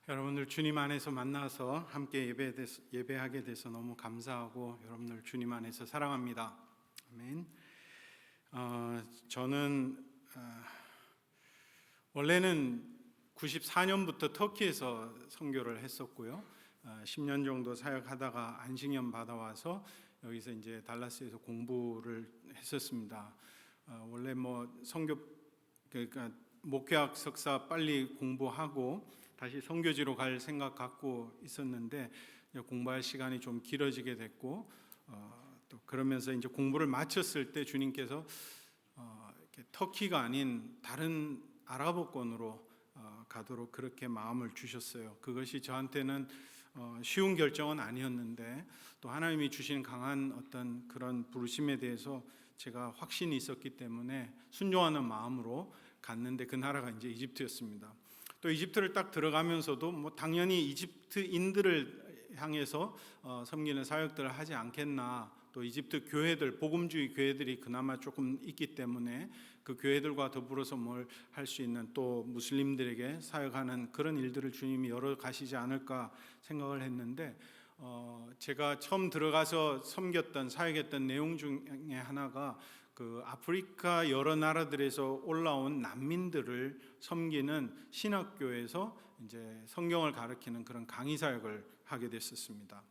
여러분들 주님 안에서 만나서 함께 예배하게 돼서 너무 감사하고 여러분들 주님 안에서 사랑합니다. 아멘. 저는 원래는 94년부터 터키에서 선교를 했었고요. 10년 정도 사역하다가 안식년 받아와서 여기서 이제 달라스에서 공부를 했었습니다. 원래 선교 그러니까 목회학 석사 빨리 공부하고 다시 선교지로 갈 생각 갖고 있었는데 공부할 시간이 좀 길어지게 됐고 또 그러면서 이제 공부를 마쳤을 때 주님께서 터키가 아닌 다른 아랍어권으로 가도록 그렇게 마음을 주셨어요. 그것이 저한테는 쉬운 결정은 아니었는데 또 하나님이 주신 강한 어떤 그런 부르심에 대해서 제가 확신이 있었기 때문에 순종하는 마음으로 갔는데 그 나라가 이제 이집트였습니다. 또 이집트를 딱 들어가면서도 당연히 이집트인들을 향해서 섬기는 사역들을 하지 않겠나. 또 이집트 교회들, 복음주의 교회들이 그나마 조금 있기 때문에 그 교회들과 더불어서 뭘 할 수 있는 또 무슬림들에게 사역하는 그런 일들을 주님이 열어 가시지 않을까 생각을 했는데 제가 처음 들어가서 섬겼던 사역했던 내용 중에 하나가 그 아프리카 여러 나라들에서 올라온 난민들을 섬기는 신학교에서 이제 성경을 가르치는 그런 강의 사역을 하게 됐었습니다.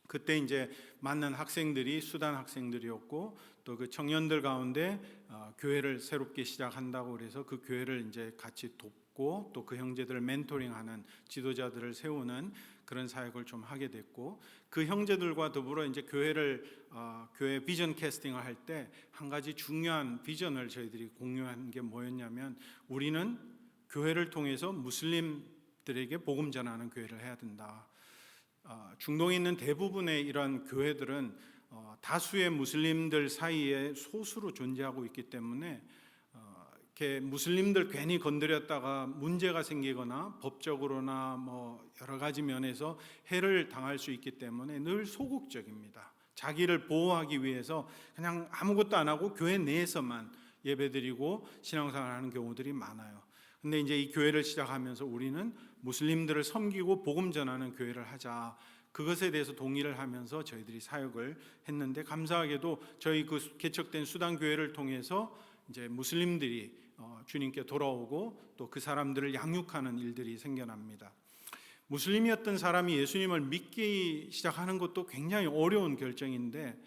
그때 이제 만난 학생들이 수단 학생들이었고 또 그 청년들 가운데 교회를 새롭게 시작한다고 그래서 그 교회를 이제 같이 돕고 또 그 형제들을 멘토링하는 지도자들을 세우는 그런 사역을 좀 하게 됐고 그 형제들과 더불어 이제 교회 비전 캐스팅을 할 때 한 가지 중요한 비전을 저희들이 공유한 게 뭐였냐면 우리는 교회를 통해서 무슬림들에게 복음 전하는 교회를 해야 된다. 중동에 있는 대부분의 이런 교회들은 다수의 무슬림들 사이에 소수로 존재하고 있기 때문에 이렇게 무슬림들 괜히 건드렸다가 문제가 생기거나 법적으로나 여러 가지 면에서 해를 당할 수 있기 때문에 늘 소극적입니다. 자기를 보호하기 위해서 그냥 아무것도 안 하고 교회 내에서만 예배드리고 신앙생활하는 경우들이 많아요. 근데 이제 이 교회를 시작하면서 우리는 무슬림들을 섬기고 복음 전하는 교회를 하자. 그것에 대해서 동의를 하면서 저희들이 사역을 했는데 감사하게도 저희 그 개척된 수단 교회를 통해서 이제 무슬림들이 주님께 돌아오고 또 그 사람들을 양육하는 일들이 생겨납니다. 무슬림이었던 사람이 예수님을 믿기 시작하는 것도 굉장히 어려운 결정인데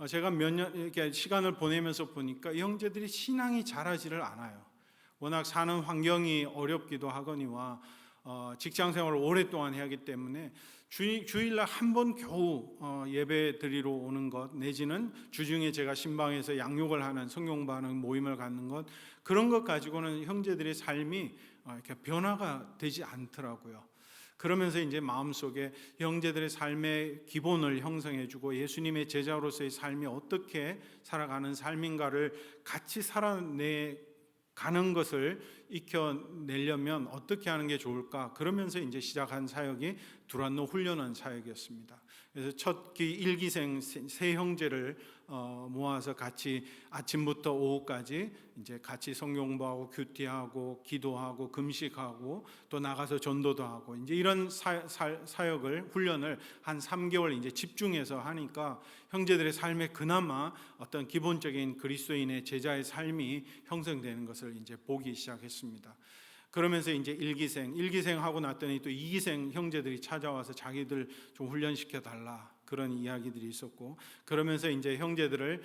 제가 몇 년 이렇게 시간을 보내면서 보니까 이 형제들이 신앙이 자라지를 않아요. 워낙 사는 환경이 어렵기도 하거니와 직장 생활을 오랫동안 해야 하기 때문에 주일날 한 번 겨우 예배 드리러 오는 것 내지는 주중에 제가 신방에서 양육을 하는 성경반응 모임을 갖는 것 그런 것 가지고는 형제들의 삶이 이렇게 변화가 되지 않더라고요. 그러면서 이제 마음속에 형제들의 삶의 기본을 형성해주고 예수님의 제자로서의 삶이 어떻게 살아가는 삶인가를 같이 가는 것을 익혀내려면 어떻게 하는 게 좋을까? 그러면서 이제 시작한 사역이 두란노 훈련원 사역이었습니다. 그래서 첫 일기생 세 형제를 모아서 같이 아침부터 오후까지 이제 같이 성경 공부하고 큐티하고 기도하고 금식하고 또 나가서 전도도 하고 이제 이런 사역을 훈련을 한 3개월 이제 집중해서 하니까 형제들의 삶에 그나마 어떤 기본적인 그리스도인의 제자의 삶이 형성되는 것을 이제 보기 시작했습니다. 그러면서 이제 일기생 하고 났더니 또 이기생 형제들이 찾아와서 자기들 좀 훈련시켜 달라 그런 이야기들이 있었고 그러면서 이제 형제들을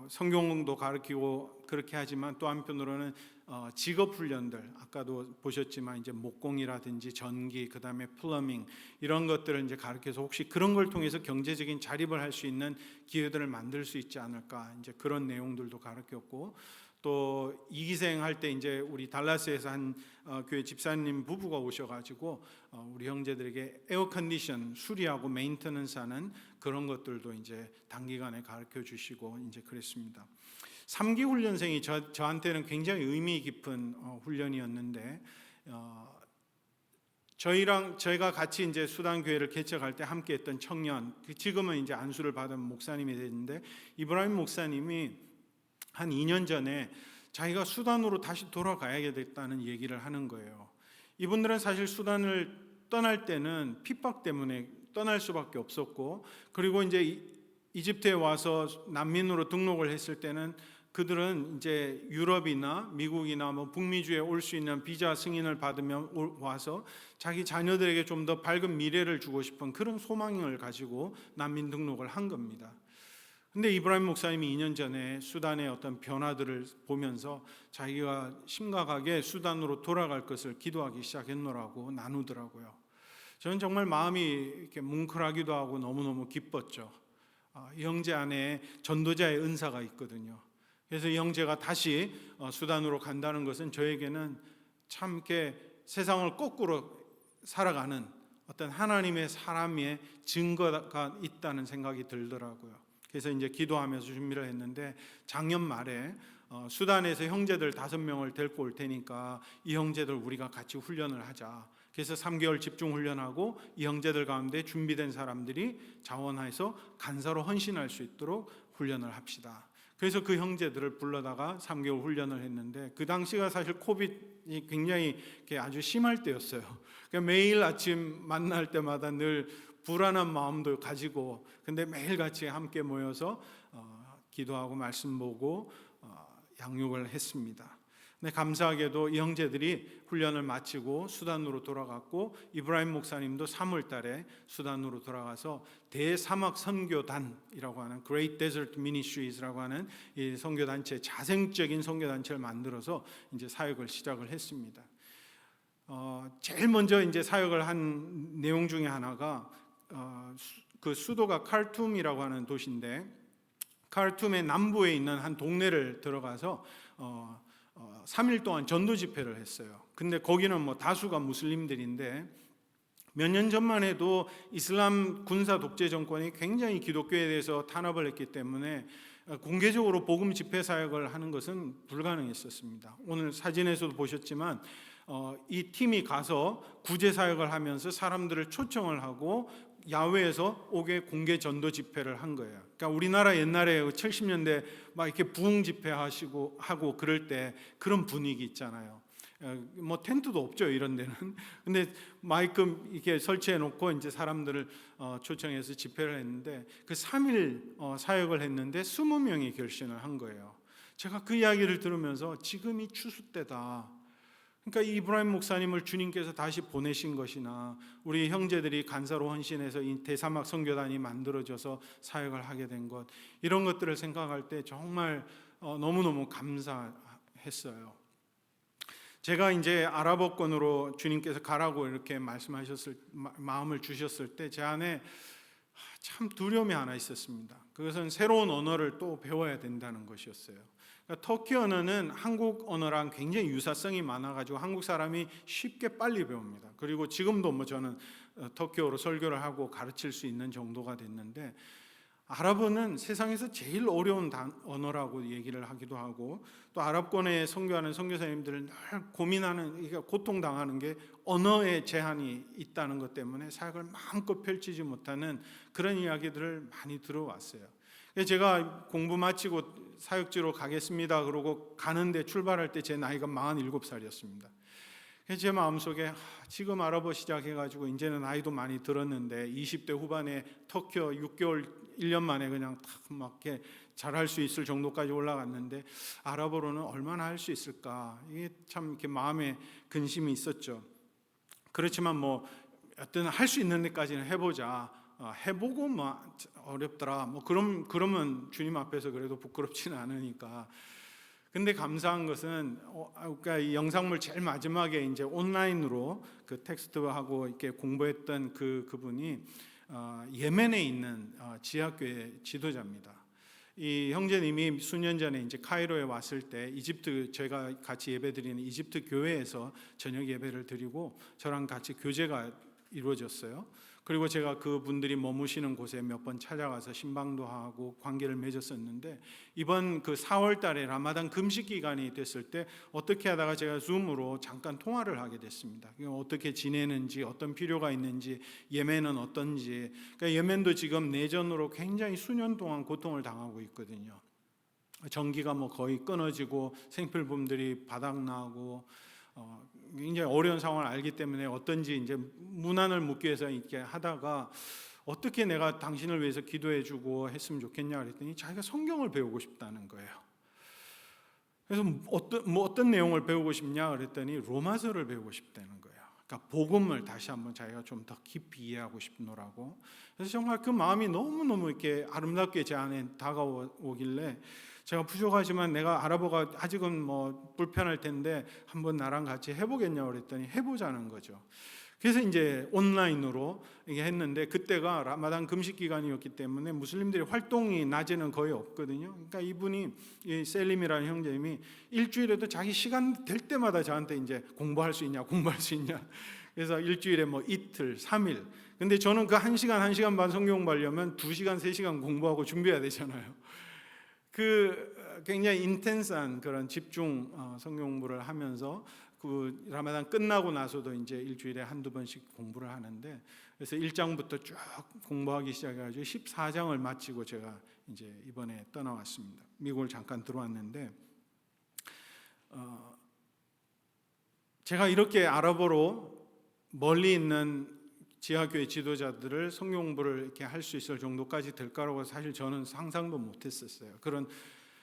성경도 가르치고 그렇게 하지만 또 한편으로는 직업 훈련들 아까도 보셨지만 이제 목공이라든지 전기 그다음에 플러밍 이런 것들을 이제 가르쳐서 혹시 그런 걸 통해서 경제적인 자립을 할 수 있는 기회들을 만들 수 있지 않을까 이제 그런 내용들도 가르쳤고 또 이기생 할 때 이제 우리 달라스에서 한 교회 집사님 부부가 오셔가지고 우리 형제들에게 에어컨디션 수리하고 메인터넌스하는 그런 것들도 이제 단기간에 가르쳐 주시고 이제 그랬습니다. 3기 훈련생이 저한테는 굉장히 의미 깊은 훈련이었는데 저희가 같이 이제 수단 교회를 개척할 때 함께했던 청년 지금은 이제 안수를 받은 목사님이 됐는데 이브라임 목사님이 한 2년 전에 자기가 수단으로 다시 돌아가야 됐다는 얘기를 하는 거예요. 이분들은 사실 수단을 떠날 때는 핍박 때문에 떠날 수밖에 없었고, 그리고 이제 이집트에 와서 난민으로 등록을 했을 때는 그들은 이제 유럽이나 미국이나 뭐 북미주에 올 수 있는 비자 승인을 받으면 와서 자기 자녀들에게 좀 더 밝은 미래를 주고 싶은 그런 소망을 가지고 난민 등록을 한 겁니다. 근데 이브라임 목사님이 2년 전에 수단의 어떤 변화들을 보면서 자기가 심각하게 수단으로 돌아갈 것을 기도하기 시작했노라고 나누더라고요. 저는 정말 마음이 이렇게 뭉클하기도 하고 너무너무 기뻤죠. 이 형제 안에 전도자의 은사가 있거든요. 그래서 이 형제가 다시 수단으로 간다는 것은 저에게는 참 이렇게 세상을 거꾸로 살아가는 어떤 하나님의 사람의 증거가 있다는 생각이 들더라고요. 그래서 이제 기도하면서 준비를 했는데 작년 말에 수단에서 형제들 5명을 데리고 올 테니까 이 형제들 우리가 같이 훈련을 하자. 그래서 3개월 집중 훈련하고 이 형제들 가운데 준비된 사람들이 자원해서 간사로 헌신할 수 있도록 훈련을 합시다. 그래서 그 형제들을 불러다가 3개월 훈련을 했는데 그 당시가 사실 코비드이 굉장히 아주 심할 때였어요. 그러니까 매일 아침 만날 때마다 늘 불안한 마음도 가지고, 근데 매일 같이 함께 모여서 기도하고 말씀 보고 양육을 했습니다. 근데 감사하게도 이 형제들이 훈련을 마치고 수단으로 돌아갔고, 이브라임 목사님도 3월 달에 수단으로 돌아가서 대사막 선교단이라고 하는 Great Desert Ministries라고 하는 이 선교단체, 자생적인 선교단체를 만들어서 이제 사역을 시작을 했습니다. 제일 먼저 이제 사역을 한 내용 중에 하나가 그 수도가 카르툼이라고 하는 도시인데, 카르툼의 남부에 있는 한 동네를 들어가서 3일 동안 전도 집회를 했어요. 근데 거기는 뭐 다수가 무슬림들인데, 몇 년 전만 해도 이슬람 군사 독재 정권이 굉장히 기독교에 대해서 탄압을 했기 때문에 공개적으로 복음 집회 사역을 하는 것은 불가능했었습니다. 오늘 사진에서도 보셨지만 이 팀이 가서 구제 사역을 하면서 사람들을 초청을 하고 야외에서 옥외 공개 전도 집회를 한 거예요. 그러니까 우리나라 옛날에 70년대 막 이렇게 부흥 집회 하고 그럴 때 그런 분위기 있잖아요. 뭐 텐트도 없죠, 이런 데는. 근데 마이크 이렇게 설치해 놓고 이제 사람들을 초청해서 집회를 했는데, 그 3일 사역을 했는데 20명이 결신을 한 거예요. 제가 그 이야기를 들으면서 지금이 추수 때다. 그러니까 이브라임 목사님을 주님께서 다시 보내신 것이나 우리 형제들이 간사로 헌신해서 이 대사막 선교단이 만들어져서 사역을 하게 된 것, 이런 것들을 생각할 때 정말 너무너무 감사했어요. 제가 이제 아랍어권으로 주님께서 가라고 이렇게 마음을 주셨을 때 제 안에 참 두려움이 하나 있었습니다. 그것은 새로운 언어를 또 배워야 된다는 것이었어요. 그러니까 터키 언어는 한국 언어랑 굉장히 유사성이 많아가지고 한국 사람이 쉽게 빨리 배웁니다. 그리고 지금도 뭐 저는 터키어로 설교를 하고 가르칠 수 있는 정도가 됐는데, 아랍어는 세상에서 제일 어려운 언어라고 얘기를 하기도 하고, 또 아랍권에 선교하는 선교사님들은 늘 고민하는, 고통당하는 게 언어의 제한이 있다는 것 때문에 사역을 마음껏 펼치지 못하는 그런 이야기들을 많이 들어왔어요. 제가 공부 마치고 사역지로 가겠습니다 그러고 가는데, 출발할 때 제 나이가 47살이었습니다. 제 마음속에 지금 아랍어 시작해가지고 이제는 나이도 많이 들었는데 20대 후반에 터키어 6개월 1년 만에 그냥 막 이렇게 잘할 수 있을 정도까지 올라갔는데 아랍어로는 얼마나 할 수 있을까, 이게 참 이렇게 마음에 근심이 있었죠. 그렇지만 뭐 어떤 할 수 있는 데까지는 해보자. 해보고 뭐 어렵더라. 뭐 그러면 주님 앞에서 그래도 부끄럽지는 않으니까. 근데 감사한 것은 그러니까 이 영상물 제일 마지막에 이제 온라인으로 그 텍스트하고 이렇게 공부했던 그분이 예멘에 있는 지하교회 지도자입니다. 이 형제님이 수년 전에 이제 카이로에 왔을 때 이집트, 제가 같이 예배드리는 이집트 교회에서 저녁 예배를 드리고 저랑 같이 교제가 이루어졌어요. 그리고 제가 그분들이 머무시는 곳에 몇 번 찾아가서 신방도 하고 관계를 맺었었는데, 이번 그 4월 달에 라마단 금식 기간이 됐을 때 어떻게 하다가 제가 줌으로 잠깐 통화를 하게 됐습니다. 어떻게 지내는지, 어떤 필요가 있는지, 예멘은 어떤지. 그러니까 예멘도 지금 내전으로 굉장히 수년 동안 고통을 당하고 있거든요. 전기가 뭐 거의 끊어지고 생필품들이 바닥나고 굉장히 어려운 상황을 알기 때문에 어떤지 이제 문안을 묻기 위해서 이렇게 하다가 어떻게 내가 당신을 위해서 기도해주고 했으면 좋겠냐 그랬더니 자기가 성경을 배우고 싶다는 거예요. 그래서 어떤 내용을 배우고 싶냐 그랬더니 로마서를 배우고 싶다는 거예요. 그러니까 복음을 다시 한번 자기가 좀 더 깊이 이해하고 싶노라고. 그래서 정말 그 마음이 너무너무 이렇게 아름답게 제 안에 다가오길래 제가 부족하지만 내가 아랍어가 아직은 뭐 불편할 텐데 한번 나랑 같이 해보겠냐고 그랬더니 해보자는 거죠. 그래서 이제 온라인으로 이게 했는데 그때가 라마단 금식 기간이었기 때문에 무슬림들이 활동이 낮에는 거의 없거든요. 그러니까 이분이 이 셀림이라는 형제님이 일주일에도 자기 시간 될 때마다 저한테 이제 공부할 수 있냐. 그래서 일주일에 뭐 이틀, 3일. 근데 저는 그 1시간 반 성경 공부하려면 2시간, 3시간 공부하고 준비해야 되잖아요. 그 굉장히 인텐스한 그런 집중 성경 공부를 하면서 그 라마단 끝나고 나서도 이제 일주일에 한두 번씩 공부를 하는데 그래서 1장부터 쭉 공부하기 시작해가지고 14장을 마치고 제가 이제 이번에 떠나왔습니다. 미국을 잠깐 들어왔는데 제가 이렇게 아랍어로 멀리 있는 지하교회 지도자들을 성경 공부를 이렇게 할 수 있을 정도까지 될까라고 사실 저는 상상도 못했었어요. 그런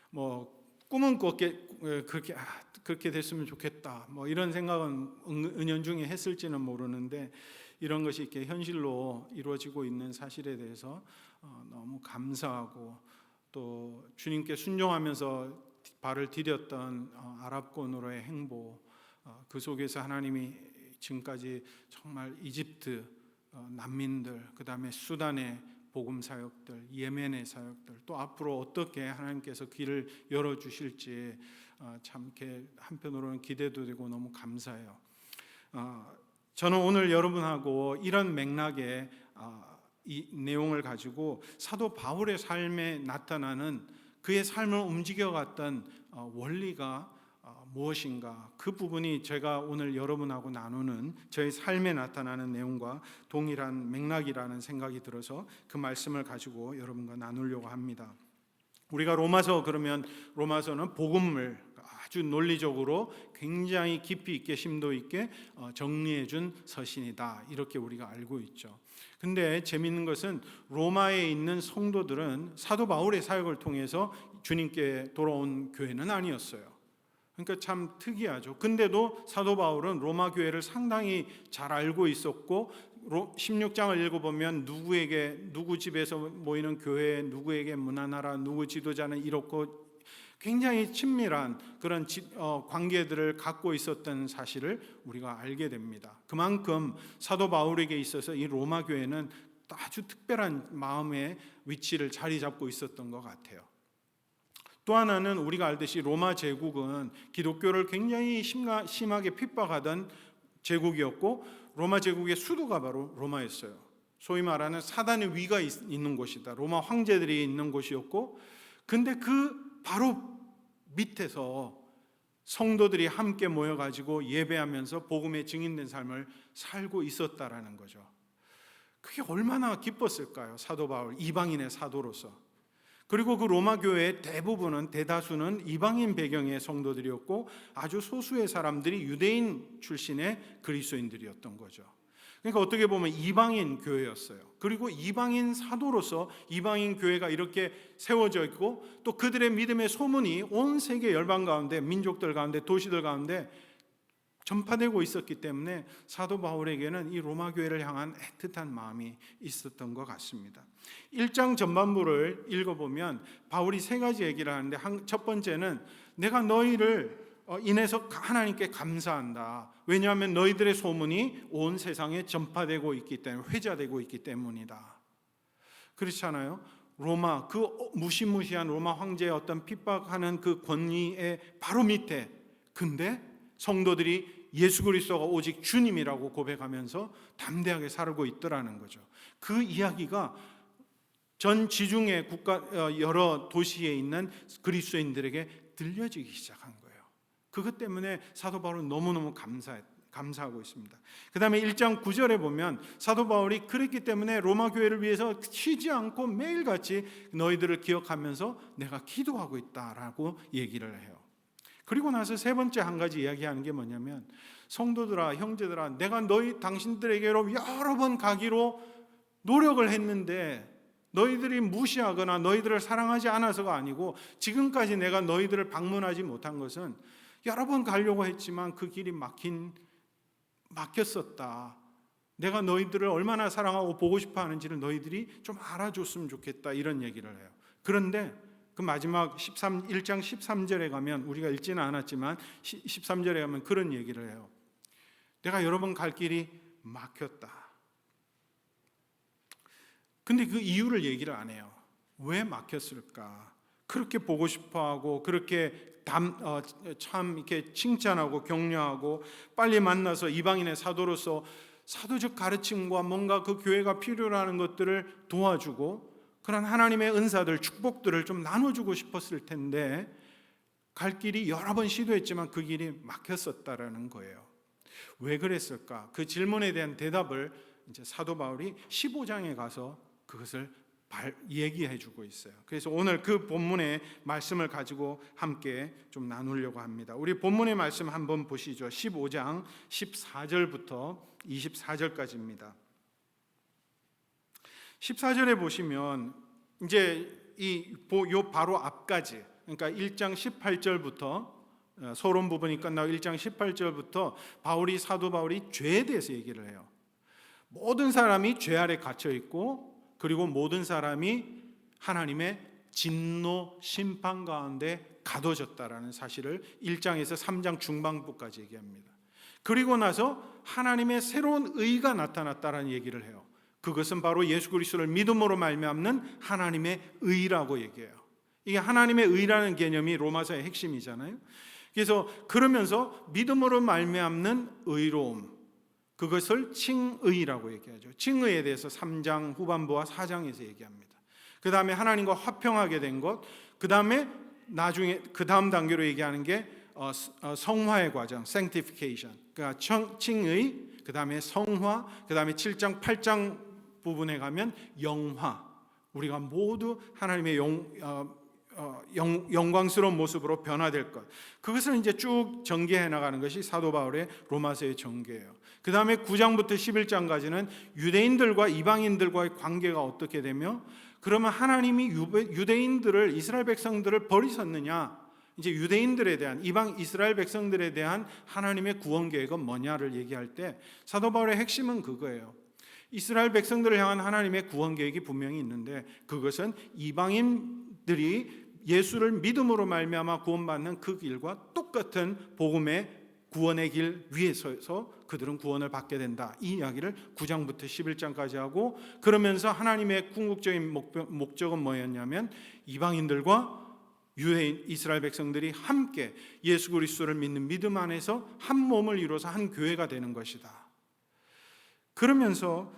뭐 꿈은 그렇게 됐으면 좋겠다. 뭐 이런 생각은 은연중에 했을지는 모르는데 이런 것이 이렇게 현실로 이루어지고 있는 사실에 대해서 너무 감사하고 또 주님께 순종하면서 발을 디뎠던 아랍권으로의 행보 그 속에서 하나님이 지금까지 정말 이집트 난민들 그다음에 수단의 복음 사역들, 예멘의 사역들 또 앞으로 어떻게 하나님께서 길을 열어주실지 참 이렇게 한편으로는 기대도 되고 너무 감사해요. 저는 오늘 여러분하고 이런 맥락의 이 내용을 가지고 사도 바울의 삶에 나타나는 그의 삶을 움직여갔던 원리가 무엇인가 그 부분이 제가 오늘 여러분하고 나누는 저의 삶에 나타나는 내용과 동일한 맥락이라는 생각이 들어서 그 말씀을 가지고 여러분과 나누려고 합니다. 우리가 로마서는 복음을 아주 논리적으로 굉장히 깊이 있게 심도 있게 정리해 준 서신이다 이렇게 우리가 알고 있죠. 근데 재미있는 것은 로마에 있는 성도들은 사도 바울의 사역을 통해서 주님께 돌아온 교회는 아니었어요. 그러니까 참 특이하죠. 근데도 사도 바울은 로마 교회를 상당히 잘 알고 있었고 16장을 읽어보면 누구 집에서 모이는 교회, 누구에게 문안하라, 누구 지도자는 이렇고 굉장히 친밀한 그런 관계들을 갖고 있었던 사실을 우리가 알게 됩니다. 그만큼 사도 바울에게 있어서 이 로마 교회는 아주 특별한 마음의 위치를 자리 잡고 있었던 것 같아요. 또 하나는 우리가 알듯이 로마 제국은 기독교를 굉장히 심하게 핍박하던 제국이었고 로마 제국의 수도가 바로 로마였어요. 소위 말하는 사단의 위가 있는 곳이다. 로마 황제들이 있는 곳이었고 근데 그 바로 밑에서 성도들이 함께 모여가지고 예배하면서 복음에 증인된 삶을 살고 있었다라는 거죠. 그게 얼마나 기뻤을까요? 사도 바울, 이방인의 사도로서. 그리고 그 로마 교회의 대다수는 이방인 배경의 성도들이었고 아주 소수의 사람들이 유대인 출신의 그리스도인들이었던 거죠. 그러니까 어떻게 보면 이방인 교회였어요. 그리고 이방인 사도로서 이방인 교회가 이렇게 세워져 있고 또 그들의 믿음의 소문이 온 세계 열방 가운데 민족들 가운데 도시들 가운데 전파되고 있었기 때문에 사도 바울에게는 이 로마 교회를 향한 애틋한 마음이 있었던 것 같습니다. 1장 전반부를 읽어보면 바울이 세 가지 얘기를 하는데 첫 번째는 내가 너희를 인해서 하나님께 감사한다. 왜냐하면 너희들의 소문이 온 세상에 전파되고 있기 때문에 회자되고 있기 때문이다. 그렇잖아요. 로마 그 무시무시한 로마 황제의 어떤 핍박하는 그 권위의 바로 밑에 근데 성도들이 예수 그리스도가 오직 주님이라고 고백하면서 담대하게 살고 있더라는 거죠. 그 이야기가 전 지중해 국가 여러 도시에 있는 그리스도인들에게 들려지기 시작한 거예요. 그것 때문에 사도 바울은 너무너무 감사하고 있습니다. 그 다음에 1장 9절에 보면 사도 바울이 그랬기 때문에 로마 교회를 위해서 쉬지 않고 매일같이 너희들을 기억하면서 내가 기도하고 있다라고 얘기를 해요. 그리고 나서 세 번째 한 가지 이야기하는 게 뭐냐면, 성도들아, 형제들아, 내가 당신들에게로 여러 번 가기로 노력을 했는데 너희들이 무시하거나 너희들을 사랑하지 않아서가 아니고, 지금까지 내가 너희들을 방문하지 못한 것은 여러 번 가려고 했지만 그 길이 막혔었다. 내가 너희들을 얼마나 사랑하고 보고 싶어 하는지를 너희들이 좀 알아줬으면 좋겠다, 이런 얘기를 해요. 그런데 그 마지막 1장 13절에 가면, 우리가 읽지는 않았지만 13절에 가면 그런 얘기를 해요. 내가 여러 번 갈 길이 막혔다. 근데 그 이유를 얘기를 안 해요. 왜 막혔을까? 그렇게 보고 싶어하고 그렇게 참 이렇게 칭찬하고 격려하고 빨리 만나서 이방인의 사도로서 사도적 가르침과 뭔가 그 교회가 필요로 하는 것들을 도와주고 그런 하나님의 은사들, 축복들을 좀 나눠주고 싶었을 텐데 갈 길이 여러 번 시도했지만 그 길이 막혔었다라는 거예요. 왜 그랬을까? 그 질문에 대한 대답을 이제 사도 바울이 15장에 가서 그것을 얘기해 주고 있어요. 그래서 오늘 그 본문의 말씀을 가지고 함께 좀 나누려고 합니다. 우리 본문의 말씀 한번 보시죠. 15장 14절부터 24절까지입니다. 14절에 보시면 이제 요 바로 앞까지, 그러니까 1장 18절부터 서론 부분이 끝나고 1장 18절부터 사도 바울이 죄에 대해서 얘기를 해요. 모든 사람이 죄 아래 갇혀 있고, 그리고 모든 사람이 하나님의 진노 심판 가운데 가둬졌다라는 사실을 1장에서 3장 중반부까지 얘기합니다. 그리고 나서 하나님의 새로운 의가 나타났다라는 얘기를 해요. 그것은 바로 예수 그리스도를 믿음으로 말미암는 하나님의 의라고 얘기해요. 이게 하나님의 의라는 개념이 로마서의 핵심이잖아요. 그래서 그러면서 믿음으로 말미암는 의로움, 그것을 칭의라고 얘기하죠. 칭의에 대해서 3장 후반부와 4장에서 얘기합니다. 그 다음에 하나님과 화평하게 된 것, 그 다음에 나중에 그 다음 단계로 얘기하는 게 성화의 과정, sanctification. 그러니까 칭의, 그 다음에 성화, 그 다음에 7장 8장 부분에 가면 영화. 우리가 모두 하나님의 영광스러운 모습으로 변화될 것, 그것을 이제 쭉 전개해 나가는 것이 사도 바울의 로마서의 전개예요. 그 다음에 9장부터 11장까지는 유대인들과 이방인들과의 관계가 어떻게 되며, 그러면 하나님이 유대인들을, 이스라엘 백성들을 버리셨느냐, 이제 유대인들에 대한, 이방 이스라엘 백성들에 대한 하나님의 구원 계획은 뭐냐를 얘기할 때 사도 바울의 핵심은 그거예요. 이스라엘 백성들을 향한 하나님의 구원 계획이 분명히 있는데, 그것은 이방인들이 예수를 믿음으로 말미암아 구원받는 그 길과 똑같은 복음의 구원의 길 위에 서서 그들은 구원을 받게 된다. 이 이야기를 9장부터 11장까지 하고, 그러면서 하나님의 궁극적인 목적은 뭐였냐면 이방인들과 유대인 이스라엘 백성들이 함께 예수 그리스도를 믿는 믿음 안에서 한 몸을 이루어서 한 교회가 되는 것이다. 그러면서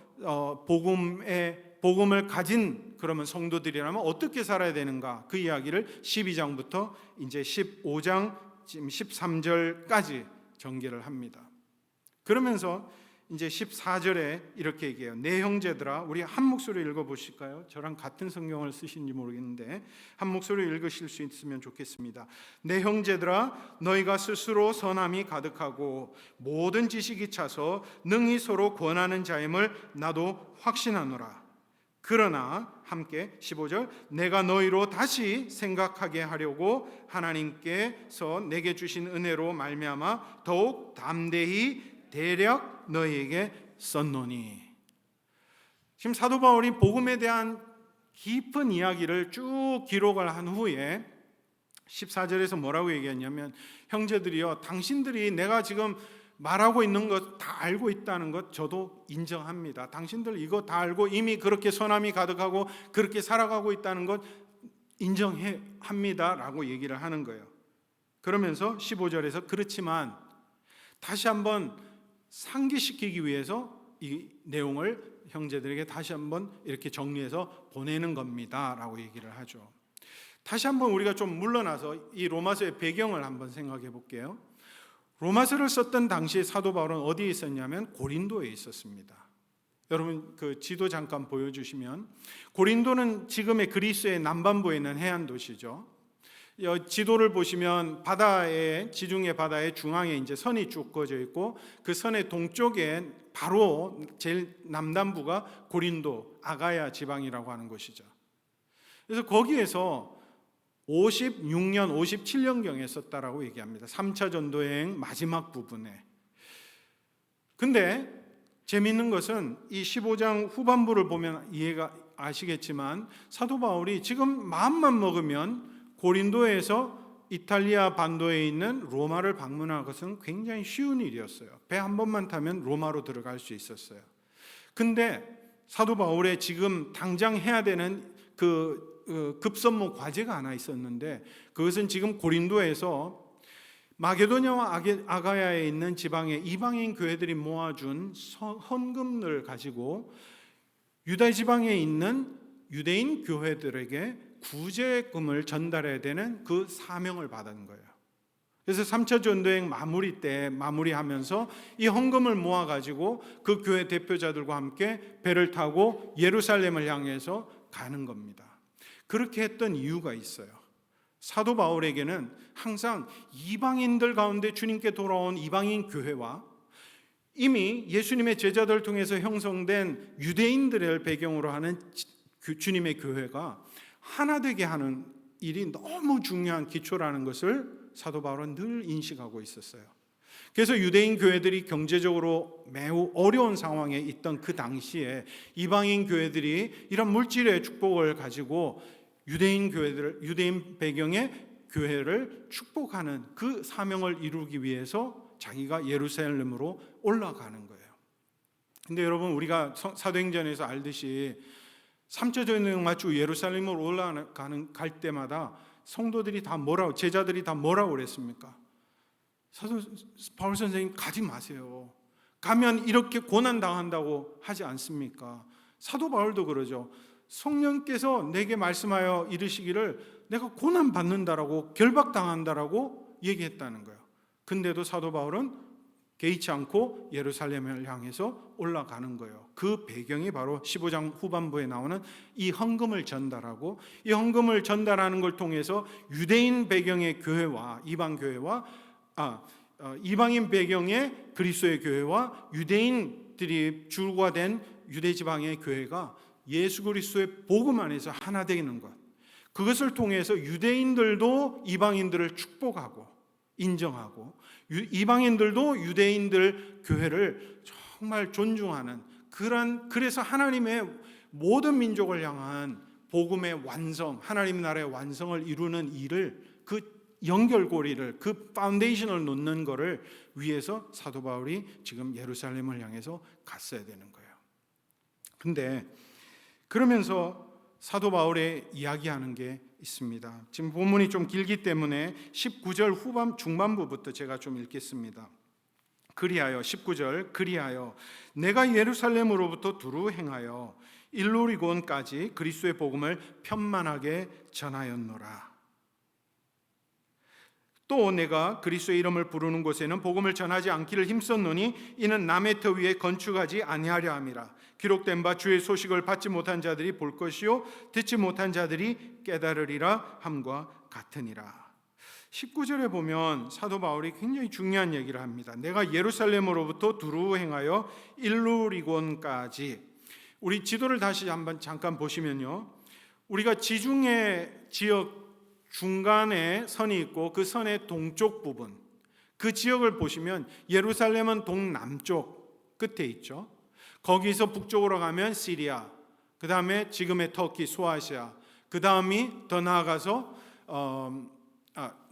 복음을 가진 그러면 성도들이라면 어떻게 살아야 되는가, 그 이야기를 12장부터 이제 15장 지금 13절까지 전개를 합니다. 그러면서 이제 14절에 이렇게 얘기해요. 내 형제들아, 우리 한 목소리로 읽어보실까요? 저랑 같은 성경을 쓰신지 모르겠는데 한 목소리로 읽으실 수 있으면 좋겠습니다. 내 형제들아, 너희가 스스로 선함이 가득하고 모든 지식이 차서 능히 서로 권하는 자임을 나도 확신하노라. 그러나 함께 15절, 내가 너희로 다시 생각하게 하려고 하나님께서 내게 주신 은혜로 말미암아 더욱 담대히 대략 너희에게 썼노니. 지금 사도 바울이 복음에 대한 깊은 이야기를 쭉 기록을 한 후에 14절에서 뭐라고 얘기했냐면, 형제들이여, 당신들이 내가 지금 말하고 있는 것 다 알고 있다는 것 저도 인정합니다. 당신들 이거 다 알고 이미 그렇게 선함이 가득하고 그렇게 살아가고 있다는 것 인정합니다 라고 얘기를 하는 거예요. 그러면서 15절에서 그렇지만 다시 한번 상기시키기 위해서 이 내용을 형제들에게 다시 한번 이렇게 정리해서 보내는 겁니다 라고 얘기를 하죠. 다시 한번 우리가 좀 물러나서 이 로마서의 배경을 한번 생각해 볼게요. 로마서를 썼던 당시에 사도 바울은 어디에 있었냐면 고린도에 있었습니다. 여러분 그 지도 잠깐 보여주시면, 고린도는 지금의 그리스의 남반부에 있는 해안 도시죠. 지도를 보시면 바다의 지중해 바다의 중앙에 이제 선이 쭉 그어져 있고 그 선의 동쪽에 바로 제일 남단부가 고린도 아가야 지방이라고 하는 곳이죠. 그래서 거기에서 56년, 57년경에 썼다라고 얘기합니다. 3차 전도여행 마지막 부분에. 근데 재미있는 것은 이 15장 후반부를 보면 이해가 아시겠지만 사도 바울이 지금 마음만 먹으면 고린도에서 이탈리아 반도에 있는 로마를 방문하는 것은 굉장히 쉬운 일이었어요. 배 한 번만 타면 로마로 들어갈 수 있었어요. 근데 사도 바울의 지금 당장 해야 되는 급선무 과제가 하나 있었는데 그것은 지금 고린도에서 마게도냐와 아가야에 있는 지방의 이방인 교회들이 모아준 헌금을 가지고 유다 지방에 있는 유대인 교회들에게 구제금을 전달해야 되는 그 사명을 받은 거예요. 그래서 3차 전도여행 마무리 때 마무리하면서 이 헌금을 모아가지고 그 교회 대표자들과 함께 배를 타고 예루살렘을 향해서 가는 겁니다. 그렇게 했던 이유가 있어요. 사도 바울에게는 항상 이방인들 가운데 주님께 돌아온 이방인 교회와 이미 예수님의 제자들을 통해서 형성된 유대인들을 배경으로 하는 주님의 교회가 하나 되게 하는 일이 너무 중요한 기초라는 것을 사도 바울은 늘 인식하고 있었어요. 그래서 유대인 교회들이 경제적으로 매우 어려운 상황에 있던 그 당시에 이방인 교회들이 이런 물질의 축복을 가지고 유대인 배경의 교회를 축복하는 그 사명을 이루기 위해서 자기가 예루살렘으로 올라가는 거예요. 근데 여러분 우리가 사도행전에서 알듯이 3차 전도여행 마치고 예루살렘으로 갈 때마다 성도들이 다 제자들이 다 뭐라고 그랬습니까? 사도 바울 선생님 가지 마세요. 가면 이렇게 고난 당한다고 하지 않습니까? 사도 바울도 그러죠. 성령께서 내게 말씀하여 이르시기를 내가 고난 받는다라고 결박당한다라고 얘기했다는 거예요. 근데도 사도 바울은 개의치 않고 예루살렘을 향해서 올라가는 거예요. 그 배경이 바로 15장 후반부에 나오는 이 헌금을 전달하고 이 헌금을 전달하는 걸 통해서 유대인 배경의 교회와 이방인 배경의 그리스도의 교회와 유대인들이 주가 된 유대 지방의 교회가 예수 그리스도의 복음 안에서 하나 되는 것. 그것을 통해서 유대인들도 이방인들을 축복하고 인정하고 이방인들도 유대인들 교회를 정말 존중하는 그래서 하나님의 모든 민족을 향한 복음의 완성, 하나님 나라의 완성을 이루는 일을 그 연결고리를 그 파운데이션을 놓는 것을 위해서 사도 바울이 지금 예루살렘을 향해서 갔어야 되는 거예요. 근데 그러면서 사도 바울의 이야기하는 게 있습니다. 지금 본문이 좀 길기 때문에 19절 중반부부터 제가 좀 읽겠습니다. 그리하여 19절 그리하여 내가 예루살렘으로부터 두루 행하여 일루리곤까지 그리스도의 복음을 편만하게 전하였노라. 또 내가 그리스도의 이름을 부르는 곳에는 복음을 전하지 않기를 힘썼노니 이는 남의 터 위에 건축하지 아니하려 함이라. 기록된 바 주의 소식을 받지 못한 자들이 볼 것이요 듣지 못한 자들이 깨달으리라 함과 같으니라. 19절에 보면 사도 바울이 굉장히 중요한 얘기를 합니다. 내가 예루살렘으로부터 두루 행하여 일루리곤까지. 우리 지도를 다시 한번 잠깐 보시면요, 우리가 지중해 지역 중간에 선이 있고 그 선의 동쪽 부분, 그 지역을 보시면 예루살렘은 동남쪽 끝에 있죠. 거기서 북쪽으로 가면 시리아, 그 다음에 지금의 터키, 소아시아, 그 다음이 더 나아가서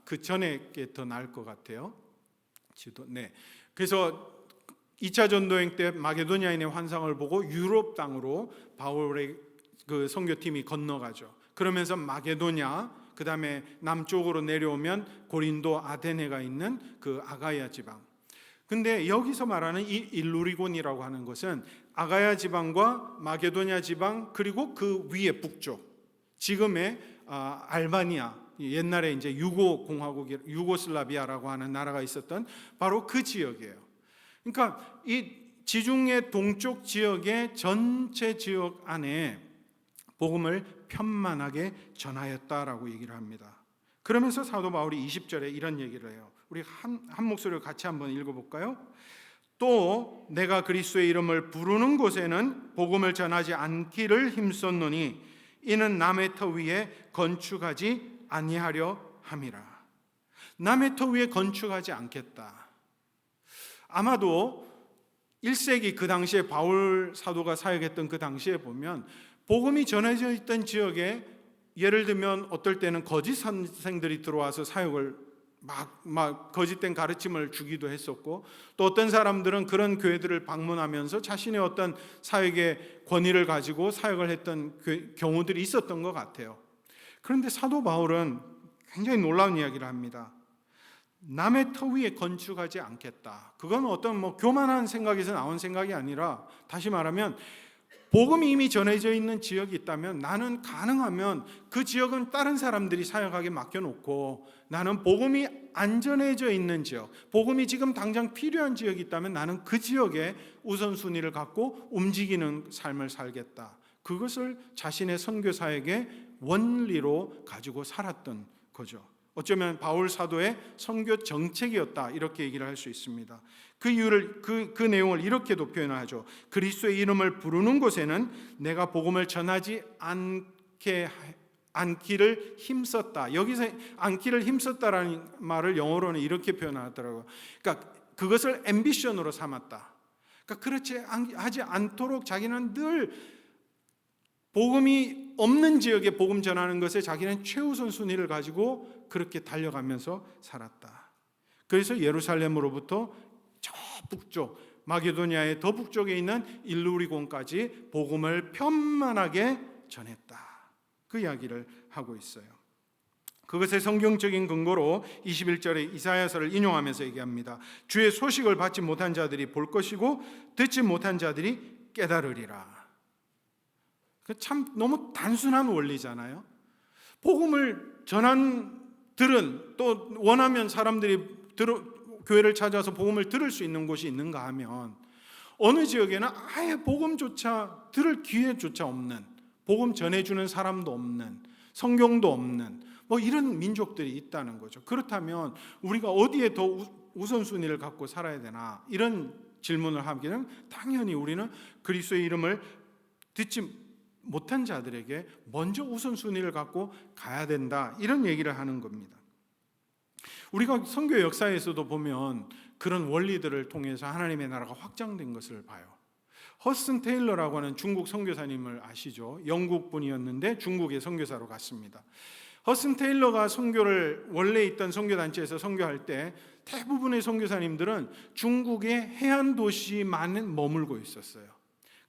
그 전에 게 더 나을 것 같아요. 네. 그래서 2차 전도행 때 마게도냐인의 환상을 보고 유럽 땅으로 바울의 그 선교팀이 건너가죠. 그러면서 마게도냐, 그 다음에 남쪽으로 내려오면 고린도, 아테네가 있는 그 아가야 지방. 근데 여기서 말하는 이 일루리곤이라고 하는 것은 아가야 지방과 마게도냐 지방, 그리고 그 위에 북쪽, 지금의 알바니아, 옛날에 이제 유고 공화국, 유고슬라비아라고 하는 나라가 있었던 바로 그 지역이에요. 그러니까 이 지중해 동쪽 지역의 전체 지역 안에 복음을 편만하게 전하였다라고 얘기를 합니다. 그러면서 사도 바울이 20절에 이런 얘기를 해요. 우리 한 목소리로 같이 한번 읽어볼까요? 또 내가 그리스도의 이름을 부르는 곳에는 복음을 전하지 않기를 힘썼노니 이는 남의 터 위에 건축하지 아니하려 함이라. 남의 터 위에 건축하지 않겠다. 아마도 1세기 그 당시에 바울 사도가 사역했던 그 당시에 보면 복음이 전해져 있던 지역에 예를 들면 어떨 때는 거짓 선생들이 들어와서 사역을 막 거짓된 가르침을 주기도 했었고, 또 어떤 사람들은 그런 교회들을 방문하면서 자신의 어떤 사역의 권위를 가지고 사역을 했던 경우들이 있었던 것 같아요. 그런데 사도 바울은 굉장히 놀라운 이야기를 합니다. 남의 터 위에 건축하지 않겠다. 그건 어떤 교만한 생각에서 나온 생각이 아니라, 다시 말하면 복음이 이미 전해져 있는 지역이 있다면 나는 가능하면 그 지역은 다른 사람들이 사역하게 맡겨놓고, 나는 복음이 안 전해져 있는 지역, 복음이 지금 당장 필요한 지역이 있다면 나는 그 지역에 우선순위를 갖고 움직이는 삶을 살겠다. 그것을 자신의 선교 사역의 원리로 가지고 살았던 거죠. 어쩌면 바울 사도의 선교 정책이었다, 이렇게 얘기를 할 수 있습니다. 그 이유를 그 내용을 이렇게도 표현을 하죠. 그리스도의 이름을 부르는 곳에는 내가 복음을 전하지 않기를 힘썼다. 여기서 않기를 힘썼다라는 말을 영어로는 이렇게 표현하더라고요. 그러니까 그것을 앰비션으로 삼았다. 그러니까 그렇지 하지 않도록 자기는 늘 복음이 없는 지역에 복음 전하는 것에 자기는 최우선 순위를 가지고 그렇게 달려가면서 살았다. 그래서 예루살렘으로부터 저 북쪽, 마게도니아의 더 북쪽에 있는 일루리곤까지 복음을 편만하게 전했다. 그 이야기를 하고 있어요. 그것의 성경적인 근거로 21절에 이사야서를 인용하면서 얘기합니다. 주의 소식을 받지 못한 자들이 볼 것이고 듣지 못한 자들이 깨달으리라. 참 너무 단순한 원리잖아요. 복음을 들은, 또 원하면 사람들이 교회를 찾아서 복음을 들을 수 있는 곳이 있는가 하면 어느 지역에는 아예 복음조차 들을 기회조차 없는, 복음 전해주는 사람도 없는, 성경도 없는 이런 민족들이 있다는 거죠. 그렇다면 우리가 어디에 더 우선순위를 갖고 살아야 되나, 이런 질문을 하기는 당연히 우리는 그리스도의 이름을 듣지 못한 자들에게 먼저 우선순위를 갖고 가야 된다, 이런 얘기를 하는 겁니다. 우리가 선교 역사에서도 보면 그런 원리들을 통해서 하나님의 나라가 확장된 것을 봐요. 허슨 테일러라고 하는 중국 선교사님을 아시죠? 영국 분이었는데 중국의 선교사로 갔습니다. 허슨 테일러가 선교를 원래 있던 선교단체에서 선교할 때 대부분의 선교사님들은 중국의 해안 도시만 머물고 있었어요.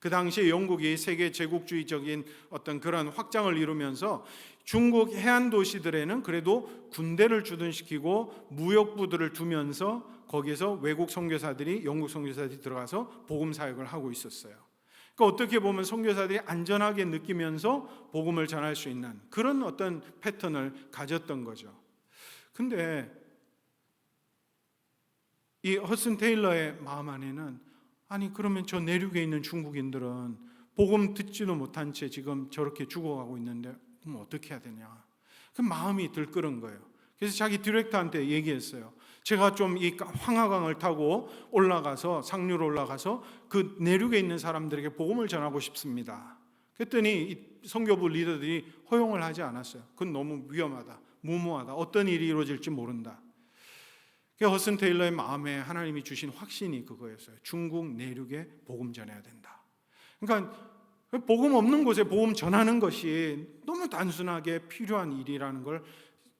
그 당시에 영국이 세계 제국주의적인 어떤 그런 확장을 이루면서 중국 해안 도시들에는 그래도 군대를 주둔시키고 무역부들을 두면서 거기에서 외국 선교사들이, 영국 선교사들이 들어가서 복음 사역을 하고 있었어요. 그러니까 어떻게 보면 선교사들이 안전하게 느끼면서 복음을 전할 수 있는 그런 어떤 패턴을 가졌던 거죠. 근데 이 허슨 테일러의 마음 안에는, 아니 그러면 저 내륙에 있는 중국인들은 복음 듣지도 못한 채 지금 저렇게 죽어가고 있는데 그럼 어떻게 해야 되냐, 그 마음이 들끓은 거예요. 그래서 자기 디렉터한테 얘기했어요. 제가 좀 이 황하강을 타고 올라가서, 상류로 올라가서 그 내륙에 있는 사람들에게 복음을 전하고 싶습니다. 그랬더니 이 선교부 리더들이 허용을 하지 않았어요. 그건 너무 위험하다, 무모하다, 어떤 일이 이루어질지 모른다. 허슨 테일러의 마음에 하나님이 주신 확신이 그거였어요. 중국 내륙에 복음 전해야 된다. 그러니까 복음 없는 곳에 복음 전하는 것이 너무 단순하게 필요한 일이라는 걸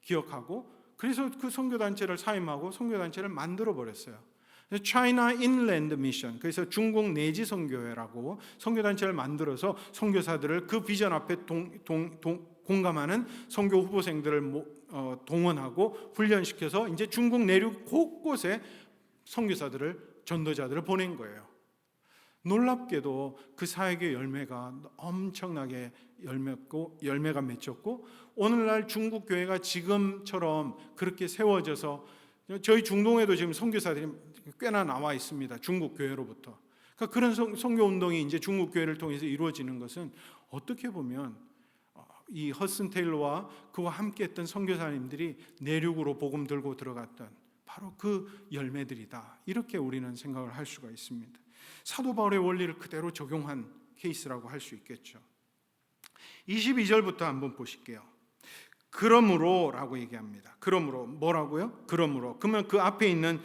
기억하고, 그래서 그 선교단체를 사임하고 선교단체를 만들어 버렸어요. China Inland Mission, 그래서 중국 내지 선교회라고 선교단체를 만들어서 선교사들을 그 비전 앞에 공감하는 선교 후보생들을 동원하고 훈련시켜서 이제 중국 내륙 곳곳에 선교사들을, 전도자들을 보낸 거예요. 놀랍게도 그 사역의 열매가 엄청나게 열매가 맺혔고, 오늘날 중국 교회가 지금처럼 그렇게 세워져서, 저희 중동에도 지금 선교사들이 꽤나 나와 있습니다. 중국 교회로부터. 그러니까 그런 선교 운동이 이제 중국 교회를 통해서 이루어지는 것은 어떻게 보면 이 허슨 테일러와 그와 함께했던 선교사님들이 내륙으로 복음 들고 들어갔던 바로 그 열매들이다. 이렇게 우리는 생각을 할 수가 있습니다. 사도 바울의 원리를 그대로 적용한 케이스라고 할 수 있겠죠. 22절부터 한번 보실게요. 그러므로라고 얘기합니다. 그러므로 뭐라고요? 그러므로. 그러면 그 앞에 있는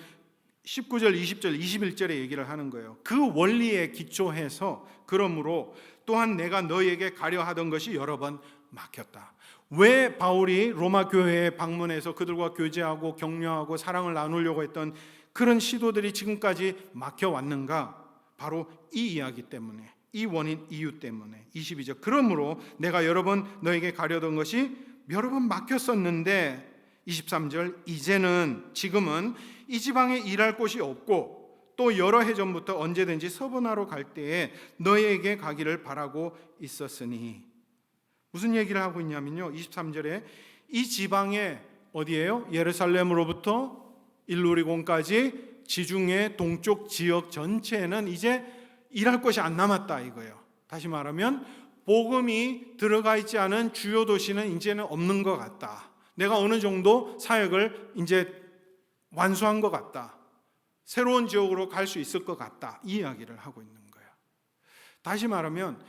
19절, 20절, 21절에 얘기를 하는 거예요. 그 원리에 기초해서 그러므로 또한 내가 너에게 가려 하던 것이 여러 번 막혔다. 왜 바울이 로마 교회에 방문해서 그들과 교제하고 격려하고 사랑을 나누려고 했던 그런 시도들이 지금까지 막혀왔는가? 바로 이 이야기 때문에, 이 원인 이유 때문에. 22절 그러므로 내가 여러 번 너에게 가려던 것이 여러 번 막혔었는데 23절 이제는 지금은 이 지방에 일할 곳이 없고 또 여러 해 전부터 언제든지 서번하러 갈 때에 너에게 가기를 바라고 있었으니. 무슨 얘기를 하고 있냐면요, 23절에 이 지방에 어디예요? 예루살렘으로부터 일루리곤까지 지중해 동쪽 지역 전체에는 이제 일할 곳이 안 남았다 이거예요. 다시 말하면 복음이 들어가 있지 않은 주요 도시는 이제는 없는 것 같다. 내가 어느 정도 사역을 이제 완수한 것 같다. 새로운 지역으로 갈 수 있을 것 같다. 이 이야기를 하고 있는 거예요. 다시 말하면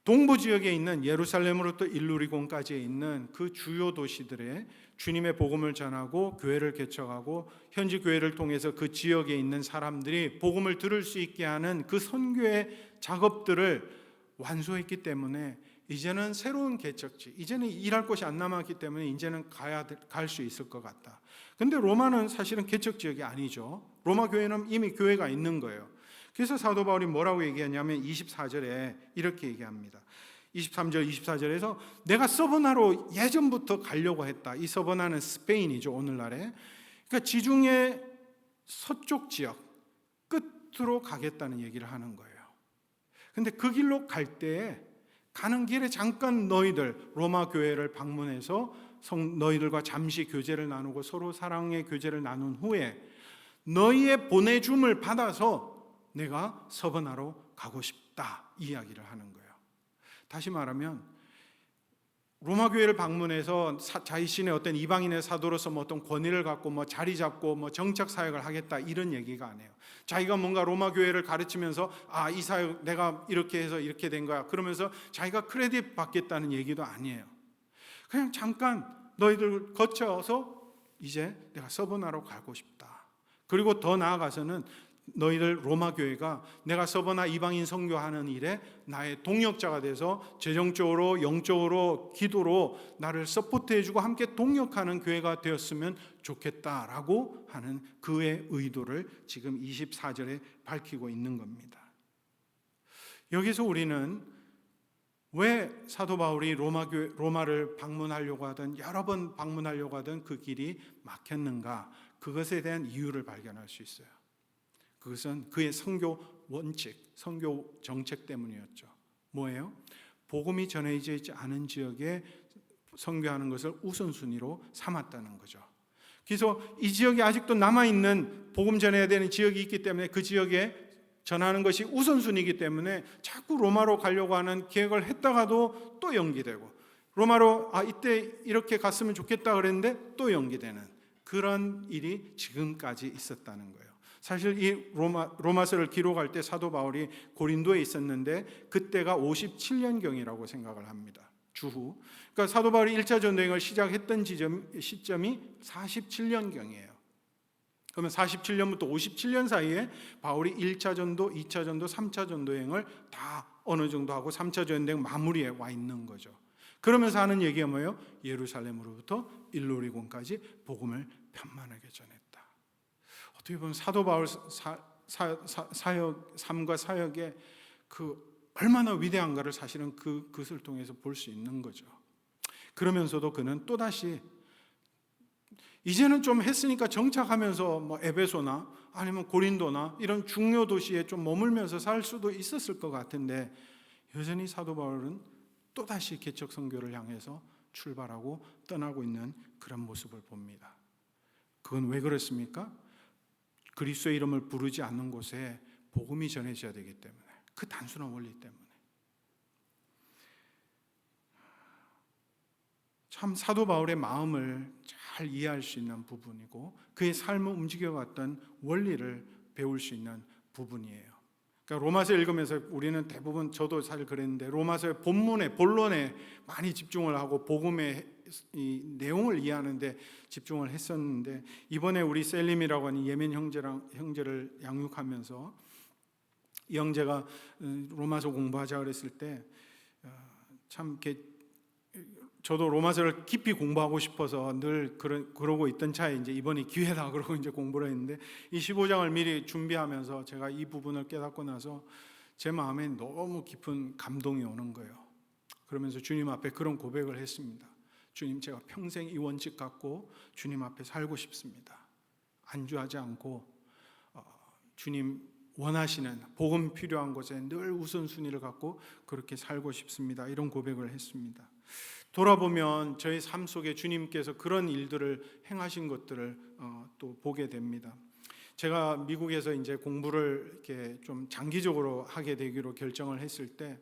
동부 지역에 있는 예루살렘으로부터 일루리곤까지 있는 그 주요 도시들에 주님의 복음을 전하고 교회를 개척하고 현지 교회를 통해서 그 지역에 있는 사람들이 복음을 들을 수 있게 하는 그 선교의 작업들을 완수했기 때문에 이제는 새로운 개척지, 이제는 일할 곳이 안 남았기 때문에 이제는 갈 수 있을 것 같다. 근데 로마는 사실은 개척 지역이 아니죠. 로마 교회는 이미 교회가 있는 거예요. 그래서 사도 바울이 뭐라고 얘기하냐면 24절에 이렇게 얘기합니다. 23절, 24절에서 내가 서버나로 예전부터 가려고 했다. 이 서버나는 스페인이죠, 오늘날에. 그러니까 지중해 서쪽 지역 끝으로 가겠다는 얘기를 하는 거예요. 근데 그 길로 갈 때에 가는 길에 잠깐 너희들 로마 교회를 방문해서 너희들과 잠시 교제를 나누고 서로 사랑의 교제를 나눈 후에 너희의 보내줌을 받아서 내가 서번하러 가고 싶다 이 이야기를 하는 거예요. 다시 말하면 로마 교회를 방문해서 자신의 어떤 이방인의 사도로서 뭐 어떤 권위를 갖고 뭐 자리 잡고 뭐 정착 사역을 하겠다 이런 얘기가 아니에요. 자기가 뭔가 로마 교회를 가르치면서 이 사역 내가 이렇게 해서 이렇게 된 거야 그러면서 자기가 크레딧 받겠다는 얘기도 아니에요. 그냥 잠깐 너희들 거쳐서 이제 내가 서번하러 가고 싶다. 그리고 더 나아가서는 너희들 로마 교회가 내가 서버나 이방인 선교하는 일에 나의 동역자가 돼서 재정적으로 영적으로 기도로 나를 서포트해주고 함께 동역하는 교회가 되었으면 좋겠다라고 하는 그의 의도를 지금 24절에 밝히고 있는 겁니다. 여기서 우리는 왜 사도 바울이 로마를 방문하려고 하던 여러 번 방문하려고 하던 그 길이 막혔는가, 그것에 대한 이유를 발견할 수 있어요. 그것은 그의 선교 원칙, 선교 정책 때문이었죠. 뭐예요? 복음이 전해져 있지 않은 지역에 선교하는 것을 우선순위로 삼았다는 거죠. 그래서 이 지역에 아직도 남아있는 복음 전해야 되는 지역이 있기 때문에 그 지역에 전하는 것이 우선순위이기 때문에 자꾸 로마로 가려고 하는 계획을 했다가도 또 연기되고, 로마로 이때 이렇게 갔으면 좋겠다 그랬는데 또 연기되는 그런 일이 지금까지 있었다는 거예요. 사실 이 로마서를 기록할 때 사도 바울이 고린도에 있었는데 그때가 57년경이라고 생각을 합니다. 주후. 그러니까 사도 바울이 1차 전도행을 시작했던 시점이 47년경이에요. 그러면 47년부터 57년 사이에 바울이 1차 전도, 2차 전도, 3차 전도행을 다 어느 정도 하고 3차 전도행 마무리에 와 있는 거죠. 그러면서 하는 얘기가 뭐예요? 예루살렘으로부터 일루리곤까지 복음을 편만하게 전했다. 어떻게 보면 사도 바울 삶과 사역의 그 얼마나 위대한가를 사실은 그것을 통해서 볼 수 있는 거죠. 그러면서도 그는 또다시 이제는 좀 했으니까 정착하면서 뭐 에베소나 아니면 고린도나 이런 중요 도시에 좀 머물면서 살 수도 있었을 것 같은데 여전히 사도 바울은 또다시 개척 선교를 향해서 출발하고 떠나고 있는 그런 모습을 봅니다. 그건 왜 그렇습니까? 그리스도의 이름을 부르지 않는 곳에 복음이 전해져야 되기 때문에, 그 단순한 원리 때문에. 참 사도 바울의 마음을 잘 이해할 수 있는 부분이고 그의 삶을 움직여갔던 원리를 배울 수 있는 부분이에요. 그러니까 로마서 읽으면서 우리는 대부분, 저도 사실 그랬는데, 로마서의 본론에 많이 집중을 하고 복음의 이 내용을 이해하는데 집중을 했었는데, 이번에 우리 셀림이라고 하는 예멘 형제를 양육하면서 이 형제가 로마서 공부하자 그랬을 때 참 이렇게 저도 로마서를 깊이 공부하고 싶어서 늘 그러고 있던 차에 이제 이번이 기회다 그러고 이제 공부를 했는데, 이 15장을 미리 준비하면서 제가 이 부분을 깨닫고 나서 제 마음에 너무 깊은 감동이 오는 거예요. 그러면서 주님 앞에 그런 고백을 했습니다. 주님, 제가 평생 이 원칙 갖고 주님 앞에 살고 싶습니다. 안주하지 않고 주님 원하시는 복음 필요한 곳에 늘 우선순위를 갖고 그렇게 살고 싶습니다. 이런 고백을 했습니다. 돌아보면 저희 삶 속에 주님께서 그런 일들을 행하신 것들을 또 보게 됩니다. 제가 미국에서 이제 공부를 이렇게 좀 장기적으로 하게 되기로 결정을 했을 때,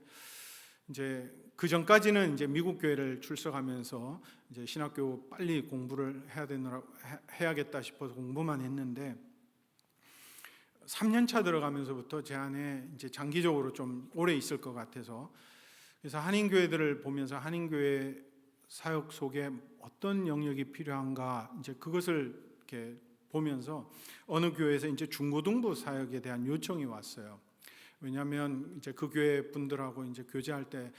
이제 그 전까지는 이제 미국 교회를 출석하면서 이제 신학교 빨리 공부를 해야겠다 싶어서 공부만 했는데, 3년 차 들어가면서부터 제 안에 이제 장기적으로 좀 오래 있을 것 같아서, 그래서 한인교회들을 보면서 한인교회 사역 속에 어떤 영역이 필요한가, 이제 그것을 이렇게 보면서 어느 교회에서 이제 중고등부 사역에 대한 요청이 왔어요. 왜냐하면 이제 그 교회 분들하고 이제 교제할 때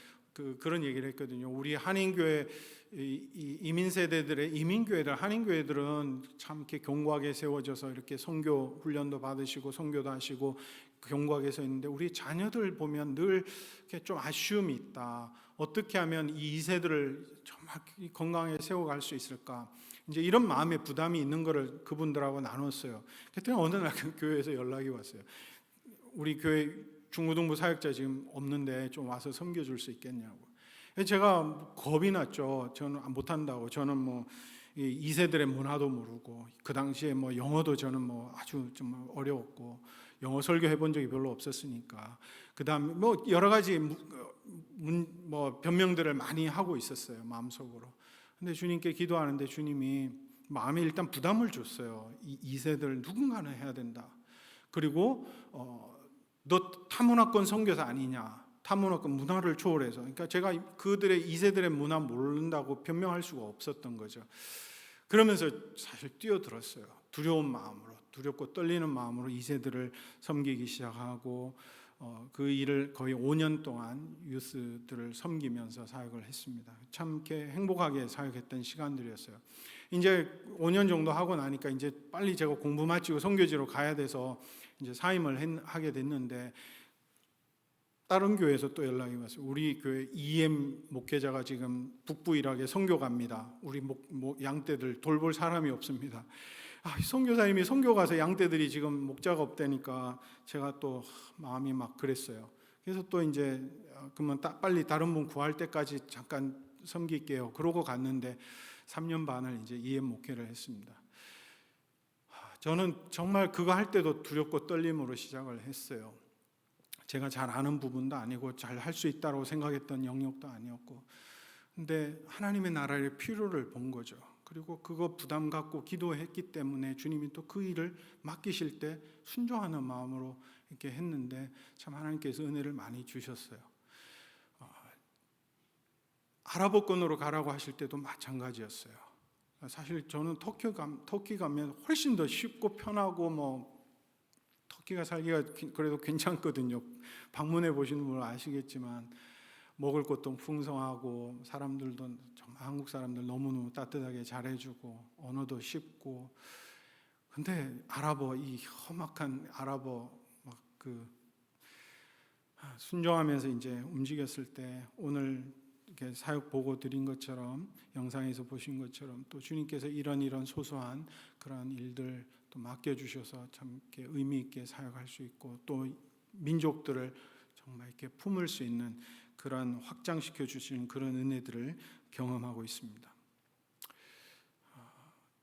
그런 얘기를 했거든요. 우리 한인교회 이민 세대들의 이민교회들, 한인교회들은 참 이렇게 견고하게 세워져서 이렇게 선교 훈련도 받으시고 선교도 하시고 견고하게 서 있는데, 우리 자녀들 보면 늘 이렇게 좀 아쉬움이 있다. 어떻게 하면 이 2세들을 정말 건강하게 세워갈 수 있을까? 이제 이런 마음의 부담이 있는 거를 그분들하고 나눴어요. 그랬더니 어느 날 그 교회에서 연락이 왔어요. 우리 교회 중고등부 사역자 지금 없는데 좀 와서 섬겨줄 수 있겠냐고. 제가 겁이 났죠. 저는 못한다고. 저는 뭐 2세들의 문화도 모르고, 그 당시에 뭐 영어도 저는 뭐 아주 좀 어려웠고, 영어 설교 해본 적이 별로 없었으니까. 그다음에 뭐 여러 가지 뭐 변명들을 많이 하고 있었어요, 마음속으로. 근데 주님께 기도하는데 주님이 마음에 일단 부담을 줬어요. 이 2세들 누군가는 해야 된다. 그리고 너 타문화권 선교사 아니냐? 타문화권 문화를 초월해서. 그러니까 제가 그들의 2세들의 문화 모른다고 변명할 수가 없었던 거죠. 그러면서 사실 뛰어들었어요. 두려운 마음으로, 두렵고 떨리는 마음으로 2세들을 섬기기 시작하고, 그 일을 거의 5년 동안 유스들을 섬기면서 사역을 했습니다. 참 이렇게 행복하게 사역했던 시간들이었어요. 이제 5년 정도 하고 나니까 이제 빨리 제가 공부 마치고 선교지로 가야 돼서 이제 사임을 하게 됐는데, 다른 교회에서 또 연락이 왔어요. 우리 교회 EM 목회자가 지금 북부 이락에 선교 갑니다. 우리 양떼들 돌볼 사람이 없습니다. 선교사님이 선교 가서 양떼들이 지금 목자가 없다니까 제가 또 마음이 막 그랬어요. 그래서 또 이제 그러면 빨리 다른 분 구할 때까지 잠깐 섬길게요. 그러고 갔는데 3년 반을 이제 EM 목회를 했습니다. 저는 정말 그거 할 때도 두렵고 떨림으로 시작을 했어요. 제가 잘 아는 부분도 아니고 잘 할 수 있다고 생각했던 영역도 아니었고, 근데 하나님의 나라의 필요를 본 거죠. 그리고 그거 부담 갖고 기도했기 때문에 주님이 또 그 일을 맡기실 때 순종하는 마음으로 이렇게 했는데, 참 하나님께서 은혜를 많이 주셨어요. 아랍어권으로 가라고 하실 때도 마찬가지였어요. 사실 저는 터키 가면 훨씬 더 쉽고 편하고, 뭐 터키가 살기가 그래도 괜찮거든요. 방문해 보시는 분은 아시겠지만 먹을 것도 풍성하고, 사람들도 정말 한국 사람들 너무너무 따뜻하게 잘해주고, 언어도 쉽고. 근데 아랍어, 이 험악한 아랍어 막 순종하면서 이제 움직였을 때, 오늘 이렇게 사역 보고 드린 것처럼, 영상에서 보신 것처럼 또 주님께서 이런 소소한 그런 일들 또 맡겨주셔서 참 이렇게 의미 있게 사역할 수 있고, 또 민족들을 정말 이렇게 품을 수 있는 그런 확장시켜 주시는 그런 은혜들을 경험하고 있습니다.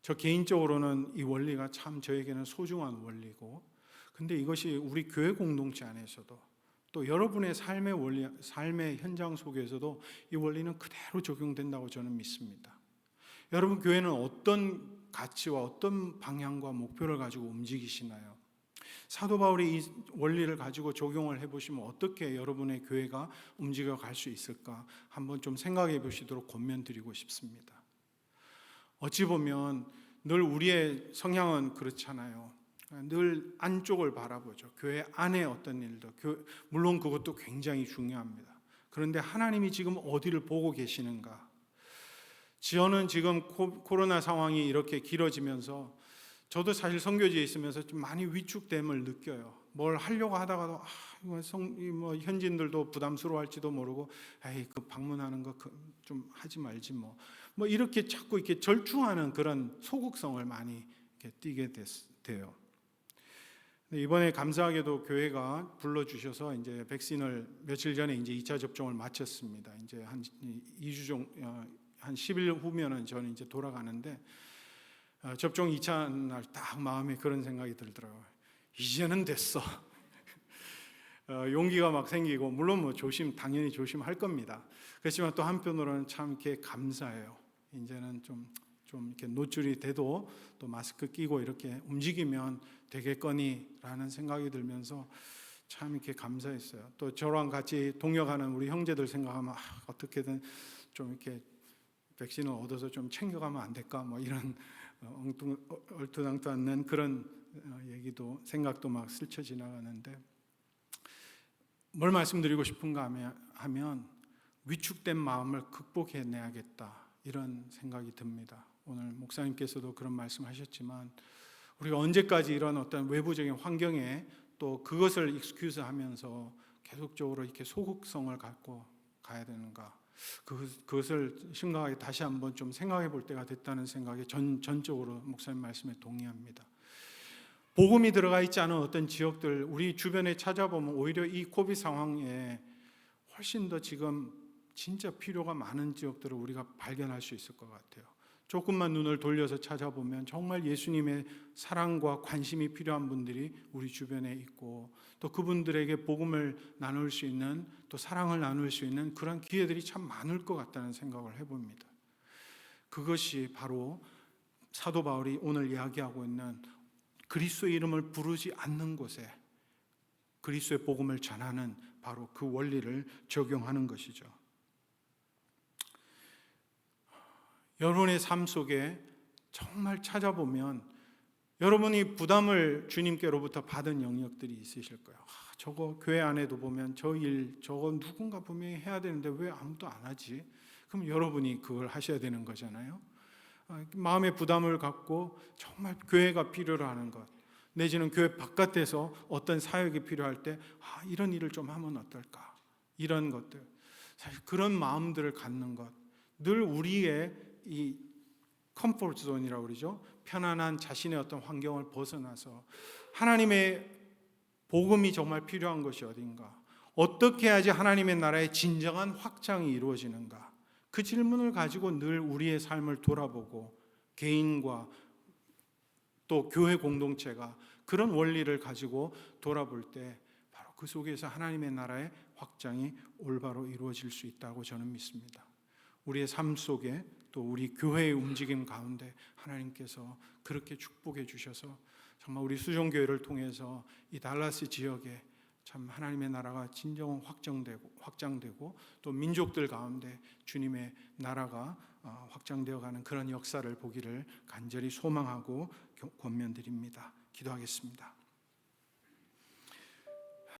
저 개인적으로는 이 원리가 참 저에게는 소중한 원리고, 근데 이것이 우리 교회 공동체 안에서도 또 여러분의 삶의 현장 속에서도 이 원리는 그대로 적용된다고 저는 믿습니다. 여러분 교회는 어떤 가치와 어떤 방향과 목표를 가지고 움직이시나요? 사도 바울이 이 원리를 가지고 적용을 해보시면 어떻게 여러분의 교회가 움직여 갈 수 있을까 한번 좀 생각해 보시도록 권면드리고 싶습니다. 어찌 보면 늘 우리의 성향은 그렇잖아요. 늘 안쪽을 바라보죠. 교회 안에 어떤 일도, 물론 그것도 굉장히 중요합니다. 그런데 하나님이 지금 어디를 보고 계시는가? 저는 지금 코로나 상황이 이렇게 길어지면서 저도 사실 선교지에 있으면서 좀 많이 위축됨을 느껴요. 뭘 하려고 하다가도 뭐 현지인들도 부담스러워할지도 모르고, 에이 그 방문하는 거 좀 하지 말지 뭐 이렇게 자꾸 이렇게 절충하는 그런 소극성을 많이 이렇게 띠게 돼요. 이번에 감사하게도 교회가 불러주셔서 이제 백신을 며칠 전에 이제 2차 접종을 마쳤습니다. 이제 한 2주 정도, 한 10일 후면은 저는 이제 돌아가는데 접종 2차 날 딱 마음에 그런 생각이 들더라고요. 이제는 됐어. 용기가 막 생기고 물론 뭐 당연히 조심할 겁니다. 그렇지만 또 한편으로는 참 이렇게 감사해요. 이제는 좀 이렇게 노출이 돼도 또 마스크 끼고 이렇게 움직이면 되겠거니라는 생각이 들면서 참 이렇게 감사했어요. 또 저랑 같이 동역하는 우리 형제들 생각하면 어떻게든 좀 이렇게 백신을 얻어서 좀 챙겨가면 안 될까 뭐 이런 얼토당토 않는 그런 얘기도 생각도 막 스쳐 지나가는데 뭘 말씀드리고 싶은가 하면 위축된 마음을 극복해내야겠다 이런 생각이 듭니다. 오늘 목사님께서도 그런 말씀하셨지만 우리가 언제까지 이런 어떤 외부적인 환경에 또 그것을 익스큐즈하면서 계속적으로 이렇게 소극성을 갖고 가야 되는가? 그것을 심각하게 다시 한번 좀 생각해 볼 때가 됐다는 생각에 전적으로 목사님 말씀에 동의합니다. 복음이 들어가 있지 않은 어떤 지역들 우리 주변에 찾아보면 오히려 이 코비드 상황에 훨씬 더 지금 진짜 필요가 많은 지역들을 우리가 발견할 수 있을 것 같아요. 조금만 눈을 돌려서 찾아보면 정말 예수님의 사랑과 관심이 필요한 분들이 우리 주변에 있고 또 그분들에게 복음을 나눌 수 있는 또 사랑을 나눌 수 있는 그런 기회들이 참 많을 것 같다는 생각을 해봅니다. 그것이 바로 사도 바울이 오늘 이야기하고 있는 그리스도의 이름을 부르지 않는 곳에 그리스도의 복음을 전하는 바로 그 원리를 적용하는 것이죠. 여러분의 삶 속에 정말 찾아보면 여러분이 부담을 주님께로부터 받은 영역들이 있으실 거예요. 저거 교회 안에도 보면 저거 누군가 분명히 해야 되는데 왜 아무도 안 하지? 그럼 여러분이 그걸 하셔야 되는 거잖아요. 마음의 부담을 갖고 정말 교회가 필요로 하는 것 내지는 교회 바깥에서 어떤 사역이 필요할 때 이런 일을 좀 하면 어떨까? 이런 것들 사실 그런 마음들을 갖는 것 늘 우리의 이 컴포트 존이라고 그러죠. 편안한 자신의 어떤 환경을 벗어나서 하나님의 복음이 정말 필요한 것이 어딘가? 어떻게 해야지 하나님의 나라의 진정한 확장이 이루어지는가? 그 질문을 가지고 늘 우리의 삶을 돌아보고 개인과 또 교회 공동체가 그런 원리를 가지고 돌아볼 때 바로 그 속에서 하나님의 나라의 확장이 올바로 이루어질 수 있다고 저는 믿습니다. 우리의 삶 속에 또 우리 교회의 움직임 가운데 하나님께서 그렇게 축복해 주셔서 정말 우리 수종교회를 통해서 이 달라스 지역에 참 하나님의 나라가 진정 확장되고 또 민족들 가운데 주님의 나라가 확장되어 가는 그런 역사를 보기를 간절히 소망하고 권면드립니다. 기도하겠습니다.